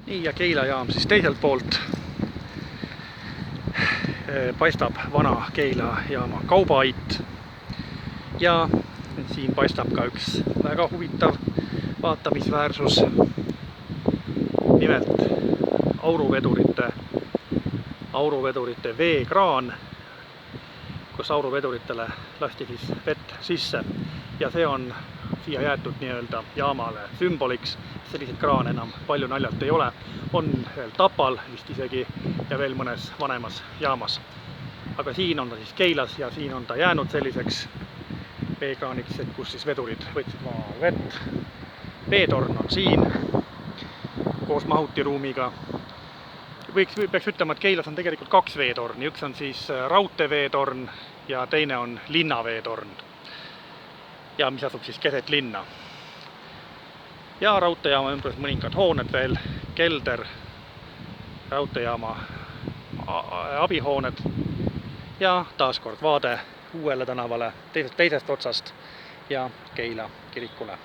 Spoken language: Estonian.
Nii, ja Keila jaam siis teiselt poolt. Paistab vana Keila jaama kaubaait. Ja siin paistab ka üks väga huvitav vaatamisväärsus. Nimelt auruvedurite veekraan, kus auruveduritele lasti siis vett sisse. Ja see on siia jäetud nii-öelda jaamale sümboliks. Selliseid kraane enam palju naljalt ei ole. On veel Tapal vist isegi ja veel mõnes vanemas jaamas. Aga siin on ta siis Keilas ja siin on ta jäänud selliseks veekraaniks, kus siis vedurid võtsid maa vett. Veetorn on siin koos mahutiruumiga. Peaks ütlema, et Keilas on tegelikult kaks veetorni. Üks on siis raudteeveetorn ja teine on linnaveetorn. Ja mis asub siis keset linna. Ja raudteejaama ümbrus mõningad hooned veel, kelder, raudteejaama abihooned ja taaskord vaade Uuele tänavale teisest otsast ja Keila kirikule.